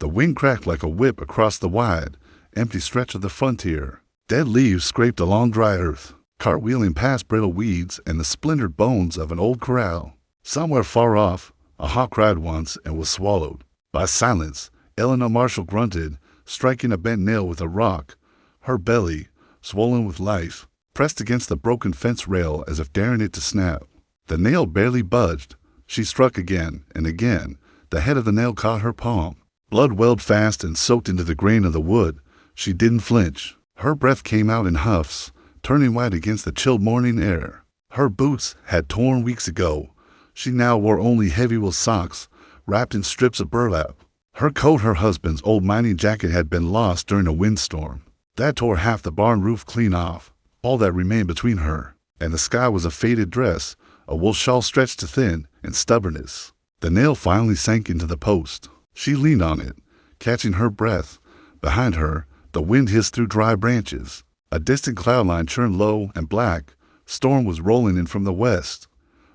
The wind cracked like a whip across the wide, empty stretch of the frontier. Dead leaves scraped along dry earth, cartwheeling past brittle weeds and the splintered bones of an old corral. Somewhere far off, a hawk cried once and was swallowed. By silence, Eleanor Marshall grunted, striking a bent nail with a rock. Her belly, swollen with life, pressed against the broken fence rail as if daring it to snap. The nail barely budged. She struck again and again. The head of the nail caught her palm. Blood welled fast and soaked into the grain of the wood. She didn't flinch. Her breath came out in huffs, turning white against the chilled morning air. Her boots had torn weeks ago. She now wore only heavy wool socks, wrapped in strips of burlap. Her coat, her husband's old mining jacket, had been lost during a windstorm. That tore half the barn roof clean off, all that remained between her and the sky was a faded dress, a wool shawl stretched to thin and stubbornness. The nail finally sank into the post. She leaned on it, catching her breath. Behind her, the wind hissed through dry branches. A distant cloud line churned low and black. Storm was rolling in from the west.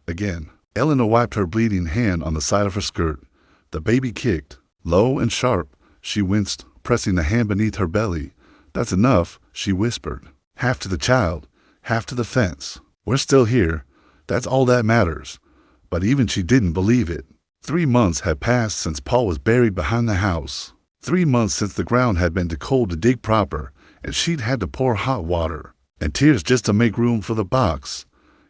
Again, Eleanor wiped her bleeding hand on the side of her skirt. The baby kicked, low and sharp. She winced, pressing the hand beneath her belly. "That's enough," she whispered. "Half to the child, half to the fence. We're still here. That's all that matters." But even she didn't believe it. 3 months had passed since Paul was buried behind the house. 3 months since the ground had been too cold to dig proper, and she'd had to pour hot water and tears just to make room for the box.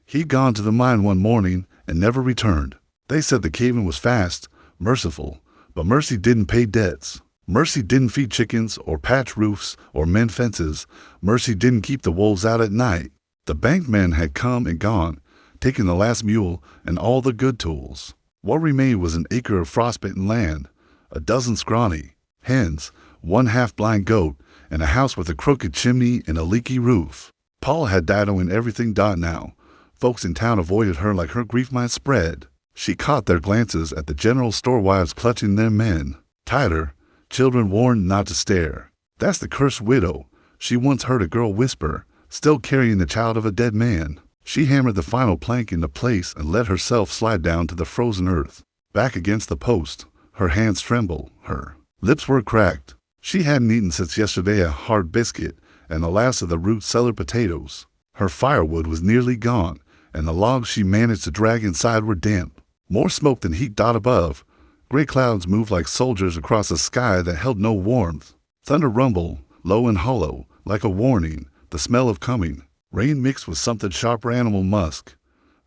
He'd gone to the mine one morning and never returned. They said the cave-in was fast, merciful, but mercy didn't pay debts. Mercy didn't feed chickens or patch roofs or mend fences. Mercy didn't keep the wolves out at night. The bank men had come and gone, taking the last mule and all the good tools. What remained was an acre of frostbitten land, a dozen scrawny hens, 1 half-blind goat, and a house with a crooked chimney and a leaky roof. Paul had died owing everything now. Folks in town avoided her like her grief might spread. She caught their glances at the general store wives clutching their men. Tighter, children warned not to stare. "That's the cursed widow," she once heard a girl whisper, still carrying the child of a dead man. She hammered the final plank into place and let herself slide down to the frozen earth. Back against the post, her hands trembled, her lips were cracked. She hadn't eaten since yesterday a hard biscuit and the last of the root cellar potatoes. Her firewood was nearly gone, and the logs she managed to drag inside were damp. More smoke than heat dot above. Gray clouds moved like soldiers across a sky that held no warmth. Thunder rumbled, low and hollow, like a warning, the smell of coming. Rain mixed with something sharper animal musk.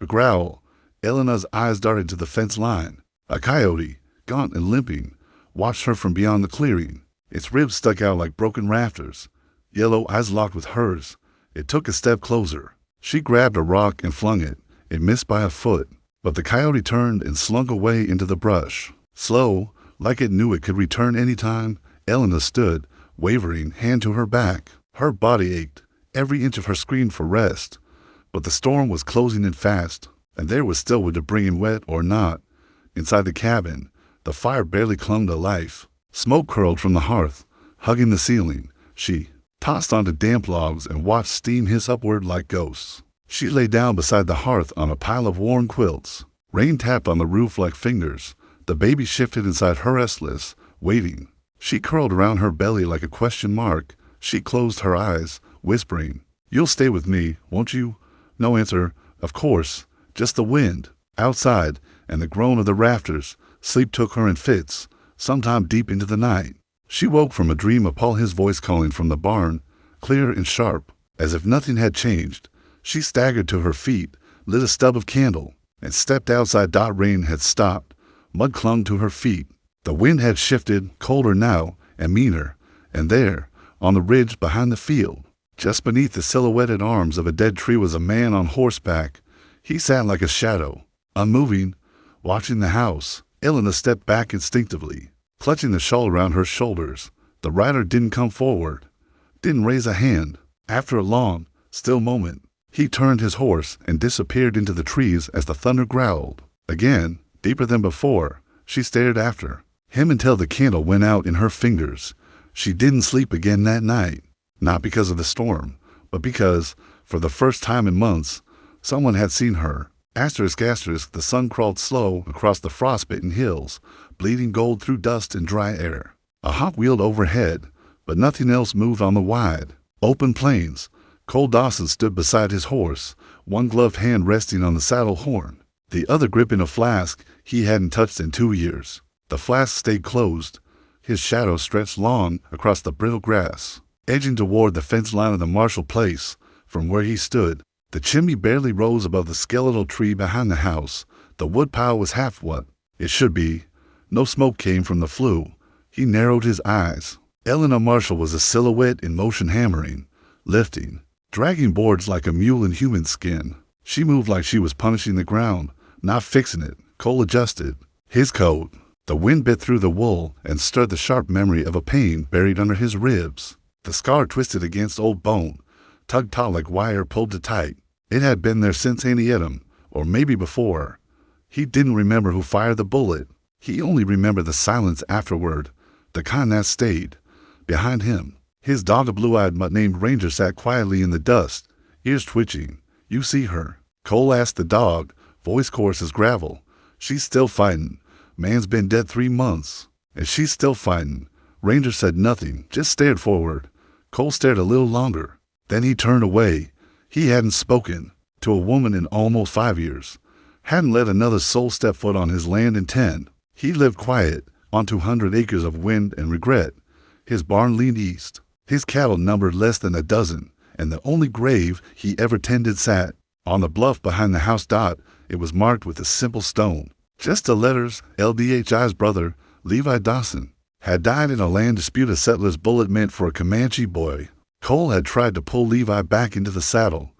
A growl. Eleanor's eyes darted to the fence line. A coyote, gaunt and limping, watched her from beyond the clearing. Its ribs stuck out like broken rafters. Yellow eyes locked with hers. It took a step closer. She grabbed a rock and flung it. It missed by a foot, but the coyote turned and slunk away into the brush. Slow, like it knew it could return any time, Eleanor stood, wavering, hand to her back. Her body ached. Every inch of her screamed for rest, but the storm was closing in fast, and there was still would bring in wet or not. Inside the cabin, the fire barely clung to life. Smoke curled from the hearth, hugging the ceiling. She tossed onto damp logs and watched steam hiss upward like ghosts. She lay down beside the hearth on a pile of worn quilts. Rain tapped on the roof like fingers. The baby shifted inside her restless, waiting. She curled around her belly like a question mark. She closed her eyes, whispering, "You'll stay with me, won't you?" No answer. Of course. Just the wind outside and the groan of the rafters. Sleep took her in fits, sometime deep into the night. She woke from a dream of Paul, his voice calling from the barn, clear and sharp, as if nothing had changed. She staggered to her feet, lit a stub of candle, and stepped outside. Rain had stopped. Mud clung to her feet. The wind had shifted, colder now and meaner, and there, on the ridge behind the field, just beneath the silhouetted arms of a dead tree, was a man on horseback. He sat like a shadow, unmoving, watching the house. Eleanor stepped back instinctively, clutching the shawl around her shoulders. The rider didn't come forward, didn't raise a hand. After a long, still moment, he turned his horse and disappeared into the trees as the thunder growled. Again, deeper than before, she stared after him until the candle went out in her fingers. She didn't sleep again that night, not because of the storm, but because, for the first time in months, someone had seen her. Asterisk, asterisk, the sun crawled slow across the frostbitten hills, bleeding gold through dust and dry air. A hawk wheeled overhead, but nothing else moved on the wide, open plains. Cole Dawson stood beside his horse, one gloved hand resting on the saddle horn, the other gripping a flask he hadn't touched in 2 years. The flask stayed closed. His shadow stretched long across the brittle grass, edging toward the fence line of the Marshall place. From where he stood, the chimney barely rose above the skeletal tree behind the house. The woodpile was half what it should be. No smoke came from the flue. He narrowed his eyes. Eleanor Marshall was a silhouette in motion, hammering, lifting, dragging boards like a mule in human skin. She moved like she was punishing the ground, not fixing it. Cole adjusted his coat. The wind bit through the wool and stirred the sharp memory of a pain buried under his ribs. The scar twisted against old bone, tugged taut like wire pulled to tight. It had been there since Antietam, or maybe before. He didn't remember who fired the bullet. He only remembered the silence afterward, the kind that stayed. Behind him, his dog, a blue-eyed mutt named Ranger, sat quietly in the dust, ears twitching. "You see her?" Cole asked the dog, voice coarse as gravel. "She's still fighting. Man's been dead 3 months, and she's still fighting." Ranger said nothing, just stared forward. Cole stared a little longer. Then he turned away. He hadn't spoken to a woman in almost 5 years. Hadn't let another soul step foot on his land in 10. He lived quiet on 200 acres of wind and regret. His barn leaned east. His cattle numbered less than a dozen, and the only grave he ever tended sat on the bluff behind the house. It was marked with a simple stone. Just the letters. LDHI's brother, Levi Dawson, had died in a land dispute a settler's bullet meant for a Comanche boy. Cole had tried to pull Levi back into the saddle,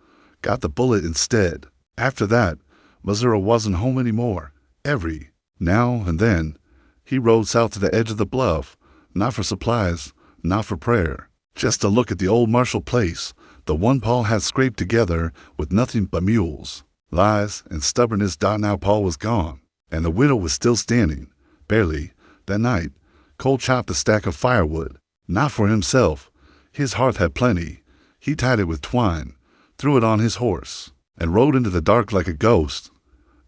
got the bullet instead. After that, Missouri wasn't home anymore. Every now and then, he rode south to the edge of the bluff, not for supplies, not for prayer, just to look at the old Marshall place, the one Paul had scraped together with nothing but mules, lies, and stubbornness. Now Paul was gone, and the widow was still standing, barely. That night, Cole chopped a stack of firewood, not for himself. His hearth had plenty. He tied it with twine, threw it on his horse, and rode into the dark like a ghost.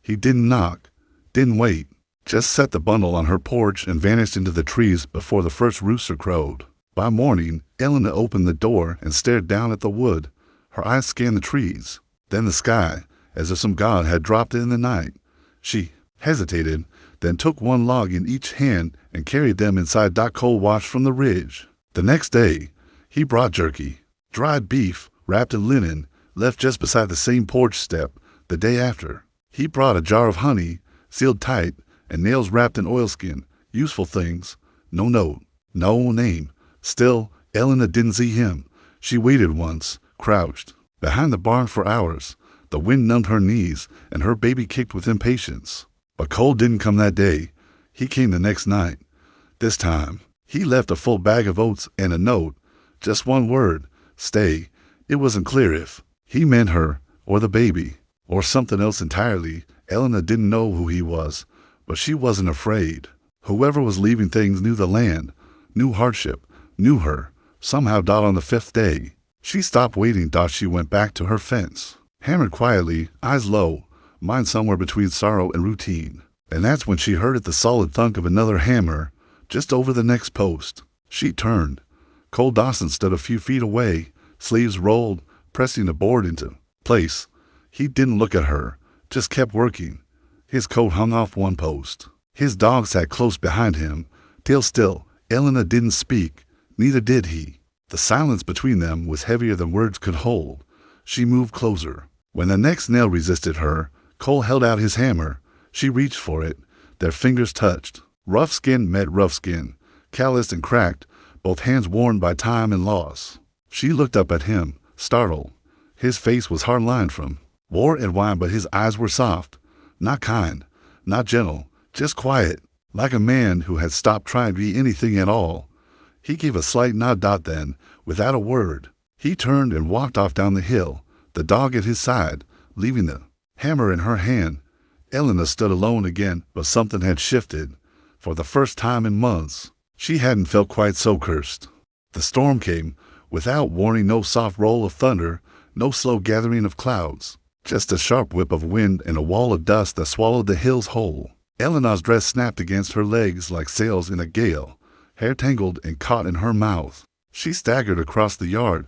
He didn't knock, didn't wait, just set the bundle on her porch and vanished into the trees before the first rooster crowed. By morning, Eleanor opened the door and stared down at the wood. Her eyes scanned the trees, then the sky, as if some god had dropped in the night. She hesitated, then took one log in each hand and carried them inside. Cole watched from the ridge. The next day, he brought jerky, dried beef, wrapped in linen, left just beside the same porch step. The day after, he brought a jar of honey, sealed tight, and nails wrapped in oilskin. Useful things. No note, no name. Still, Eleanor didn't see him. She waited once, crouched, behind the barn for hours. The wind numbed her knees, and her baby kicked with impatience. But Cole didn't come that day. He came the next night. This time, he left a full bag of oats and a note. Just one word, stay. It wasn't clear if he meant her, or the baby, or something else entirely. Eleanor didn't know who he was, but she wasn't afraid. Whoever was leaving things knew the land, knew hardship, knew her. Somehow. On the 5th day, she stopped waiting. She went back to her fence, hammered quietly, eyes low, mind somewhere between sorrow and routine. And that's when she heard the solid thunk of another hammer, just over the next post. She turned. Cole Dawson stood a few feet away, sleeves rolled, pressing the board into place. He didn't look at her, just kept working. His coat hung off one post. His dog sat close behind him, tail still. Eleanor didn't speak, neither did he. The silence between them was heavier than words could hold. She moved closer. When the next nail resisted her, Cole held out his hammer. She reached for it. Their fingers touched. Rough skin met rough skin, calloused and cracked, both hands worn by time and loss. She looked up at him, startled. His face was hard-lined from war and wine, but his eyes were soft, not kind, not gentle, just quiet, like a man who had stopped trying to be anything at all. He gave a slight nod. Then, without a word, he turned and walked off down the hill, the dog at his side, leaving the hammer in her hand. Eleanor stood alone again, but something had shifted. For the first time in months, she hadn't felt quite so cursed. The storm came, without warning. No soft roll of thunder, no slow gathering of clouds, just a sharp whip of wind and a wall of dust that swallowed the hills whole. Eleanor's dress snapped against her legs like sails in a gale, hair tangled and caught in her mouth. She staggered across the yard,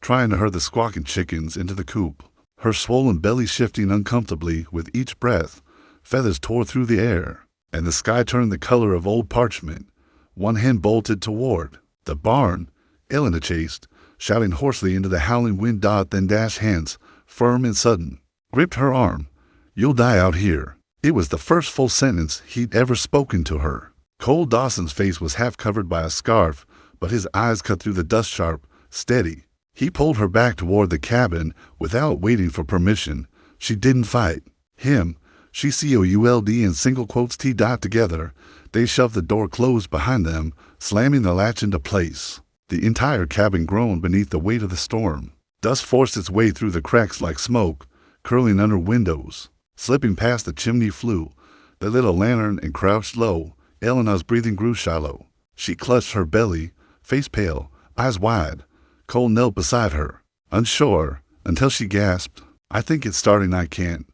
trying to herd the squawking chickens into the coop, her swollen belly shifting uncomfortably with each breath. Feathers tore through the air, and the sky turned the color of old parchment. One hen bolted toward the barn. Elena chased, shouting hoarsely into the howling wind. Then dashed hands, firm and sudden, gripped her arm. "You'll die out here." It was the first full sentence he'd ever spoken to her. Cole Dawson's face was half covered by a scarf, but his eyes cut through the dust sharp, steady. He pulled her back toward the cabin without waiting for permission. She didn't fight him. She could in single quotes T. Together, they shoved the door closed behind them, slamming the latch into place. The entire cabin groaned beneath the weight of the storm. Dust forced its way through the cracks like smoke, curling under windows. Slipping past the chimney flew. They lit a lantern and crouched low. Elena's breathing grew shallow. She clutched her belly, face pale, eyes wide. Cole knelt beside her, unsure, until she gasped, "I think it's starting, I can't."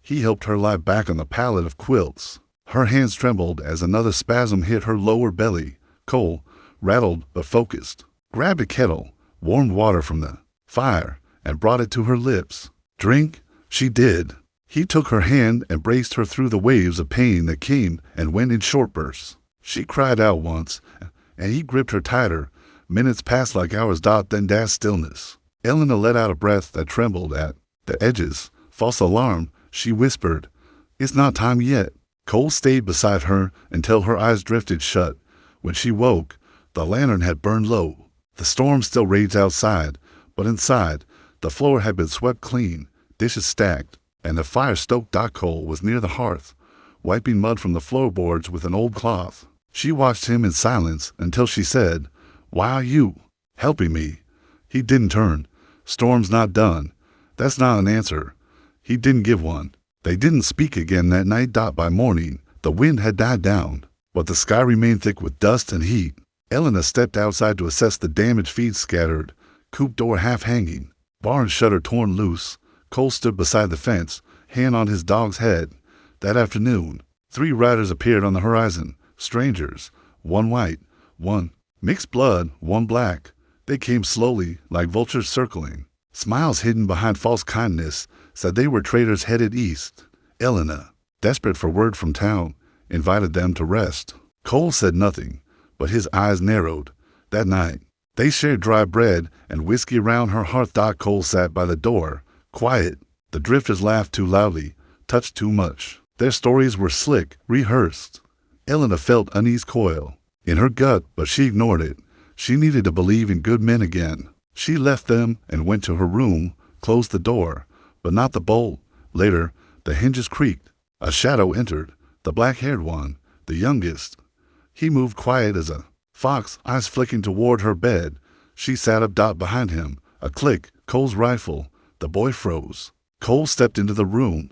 He helped her lie back on the pallet of quilts. Her hands trembled as another spasm hit her lower belly. Cole, rattled but focused, grabbed a kettle, warmed water from the fire, and brought it to her lips. "Drink?" She did. He took her hand and braced her through the waves of pain that came and went in short bursts. She cried out once, and he gripped her tighter. Minutes passed like hours. Then dashed stillness. Elena let out a breath that trembled at the edges. False alarm, she whispered. "It's not time yet." Cole stayed beside her until her eyes drifted shut. When she woke, the lantern had burned low. The storm still raged outside, but inside, the floor had been swept clean, dishes stacked, and the fire-stoked. Cole was near the hearth, wiping mud from the floorboards with an old cloth. She watched him in silence until she said, "Why are you helping me?" He didn't turn. "Storm's not done." That's not an answer. He didn't give one. They didn't speak again that night. By morning, the wind had died down, but the sky remained thick with dust and heat. Elena stepped outside to assess the damaged feed scattered, coop door half hanging, barn shutter torn loose. Cole stood beside the fence, hand on his dog's head. That afternoon, 3 riders appeared on the horizon. Strangers, one white, one mixed blood, one black. They came slowly, like vultures circling. Smiles hidden behind false kindness said they were traders headed east. Elena, desperate for word from town, invited them to rest. Cole said nothing, but his eyes narrowed. That night, they shared dry bread and whiskey around her hearth. Cole sat by the door, quiet. The drifters laughed too loudly, touched too much. Their stories were slick, rehearsed. Elena felt unease coil in her gut, but she ignored it. She needed to believe in good men again. She left them and went to her room, closed the door, but not the bolt. Later, the hinges creaked. A shadow entered, the black-haired one, the youngest. He moved quiet as a fox, eyes flicking toward her bed. She sat up. Behind him. A click, Cole's rifle. The boy froze. Cole stepped into the room.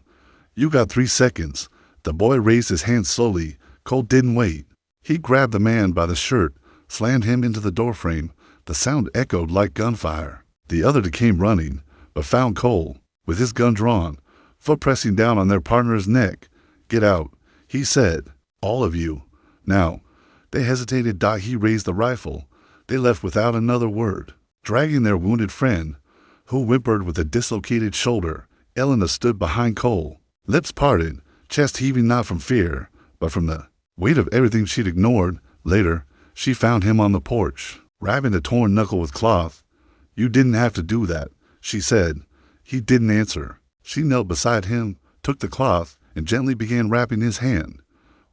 "You got 3 seconds." The boy raised his hand slowly. Cole didn't wait. He grabbed the man by the shirt, slammed him into the doorframe. The sound echoed like gunfire. The other came running, but found Cole, with his gun drawn, foot pressing down on their partner's neck. "Get out," he said. "All of you. Now." They hesitated. He raised the rifle. They left without another word, dragging their wounded friend, who whimpered with a dislocated shoulder. Elena stood behind Cole, lips parted, chest heaving not from fear, but from the weight of everything she'd ignored. Later, she found him on the porch, wrapping a torn knuckle with cloth. "You didn't have to do that," she said. He didn't answer. She knelt beside him, took the cloth, and gently began wrapping his hand.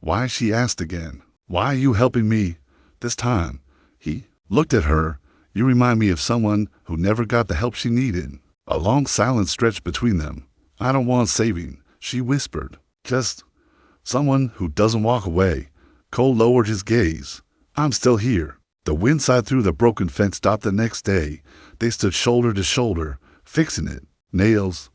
"Why?" she asked again. "Why are you helping me this time?" He looked at her. "You remind me of someone who never got the help she needed." A long silence stretched between them. "I don't want saving," she whispered. "Just someone who doesn't walk away." Cole lowered his gaze. "I'm still here." The wind sighed through the broken fence. The next day, they stood shoulder to shoulder, fixing it. Nails,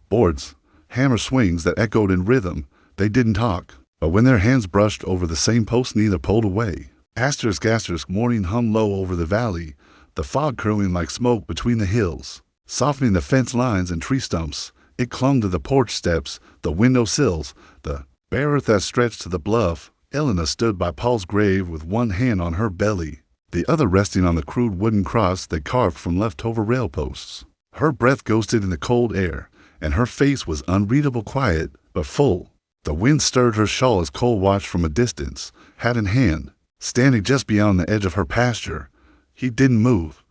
boards, hammer swings that echoed in rhythm. They didn't talk, but when their hands brushed over the same post, neither pulled away. Asterisk, morning hung low over the valley, the fog curling like smoke between the hills, softening the fence lines and tree stumps. It clung to the porch steps, the window sills, the bare earth that stretched to the bluff. Elena stood by Paul's grave with one hand on her belly, the other resting on the crude wooden cross they carved from leftover rail posts. Her breath ghosted in the cold air, and her face was unreadable quiet, but full. The wind stirred her shawl as Cole watched from a distance, hat in hand, standing just beyond the edge of her pasture. He didn't move,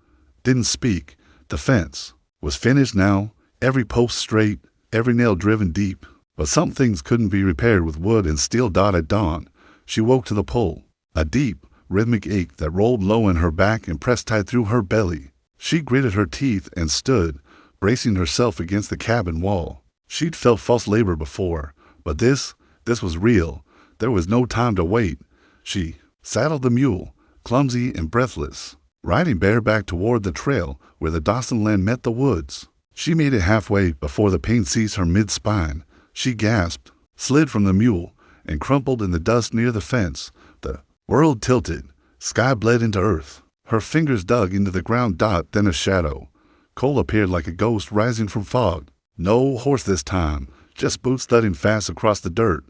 didn't speak. The fence was finished now, every post straight, every nail driven deep. But some things couldn't be repaired with wood and steel. At dawn, she woke to the pull, a deep, rhythmic ache that rolled low in her back and pressed tight through her belly. She gritted her teeth and stood, bracing herself against the cabin wall. She'd felt false labor before, but this was real. There was no time to wait. She saddled the mule, clumsy and breathless, riding bareback toward the trail where the Dawson land met the woods. She made it halfway before the pain seized her mid-spine. She gasped, slid from the mule, and crumpled in the dust near the fence. The world tilted, sky bled into earth. Her fingers dug into the ground. Then a shadow. Cole appeared like a ghost rising from fog. No horse this time, just boots thudding fast across the dirt.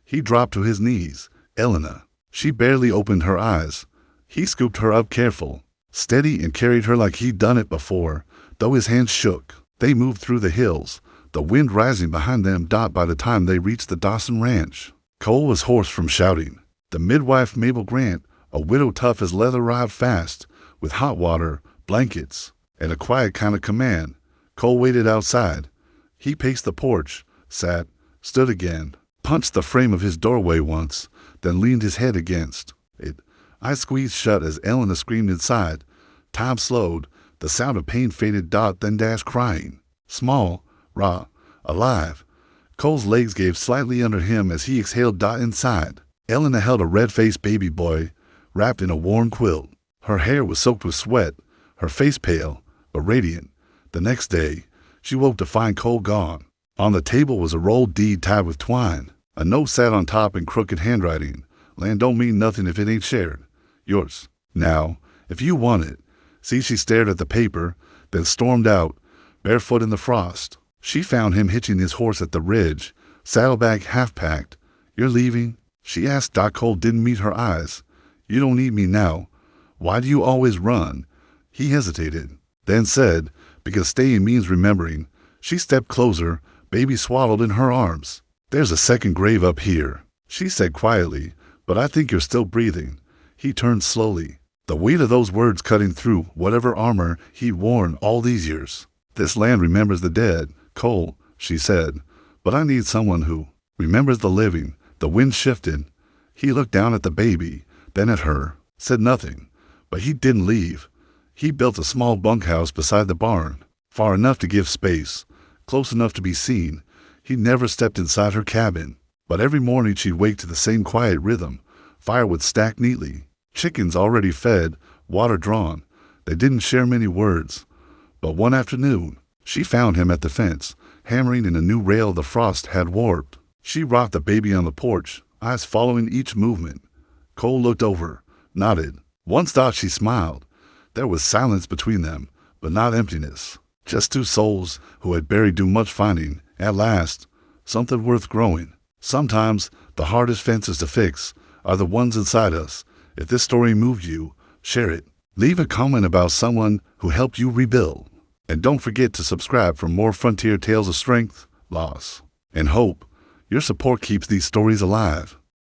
He dropped to his knees. Elena. She barely opened her eyes. He scooped her up careful, steady, and carried her like he'd done it before, though his hands shook. They moved through the hills, the wind rising behind them. By the time they reached the Dawson Ranch, Cole was hoarse from shouting. The midwife, Mabel Grant, a widow tough as leather, arrived fast, with hot water, blankets, and a quiet kind of command. Cole waited outside. He paced the porch, sat, stood again, punched the frame of his doorway once, then leaned his head against it. Eyes squeezed shut as Elena screamed inside. Time slowed. The sound of pain faded. Then Dash crying. Small, raw, alive. Cole's legs gave slightly under him as he exhaled. Inside, Elena held a red-faced baby boy, wrapped in a worn quilt. Her hair was soaked with sweat, her face pale, but radiant. The next day, she woke to find Cole gone. On the table was a rolled deed tied with twine. A note sat on top in crooked handwriting. Land don't mean nothing if it ain't shared. Yours. Now, if you want it. See, she stared at the paper, then stormed out, barefoot in the frost. She found him hitching his horse at the ridge, saddlebag half-packed. You're leaving? She asked. Cole didn't meet her eyes. You don't need me now. Why do you always run? He hesitated, then said, because staying means remembering. She stepped closer, baby swaddled in her arms. There's a second grave up here, she said quietly, but I think you're still breathing. He turned slowly, the weight of those words cutting through whatever armor he'd worn all these years. This land remembers the dead, Cole, she said, but I need someone who remembers the living. The wind shifted. He looked down at the baby, then at her, said nothing, but he didn't leave. He built a small bunkhouse beside the barn, far enough to give space, close enough to be seen. He never stepped inside her cabin, but every morning she'd wake to the same quiet rhythm. Firewood stacked neatly, chickens already fed, water drawn. They didn't share many words, but one afternoon, she found him at the fence, hammering in a new rail the frost had warped. She rocked the baby on the porch, eyes following each movement. Cole looked over, nodded. Once she smiled. There was silence between them, but not emptiness. Just two souls who had buried too much finding, at last, something worth growing. Sometimes the hardest fences to fix are the ones inside us. If this story moved you, share it. Leave a comment about someone who helped you rebuild. And don't forget to subscribe for more frontier tales of strength, loss, and hope. Your support keeps these stories alive.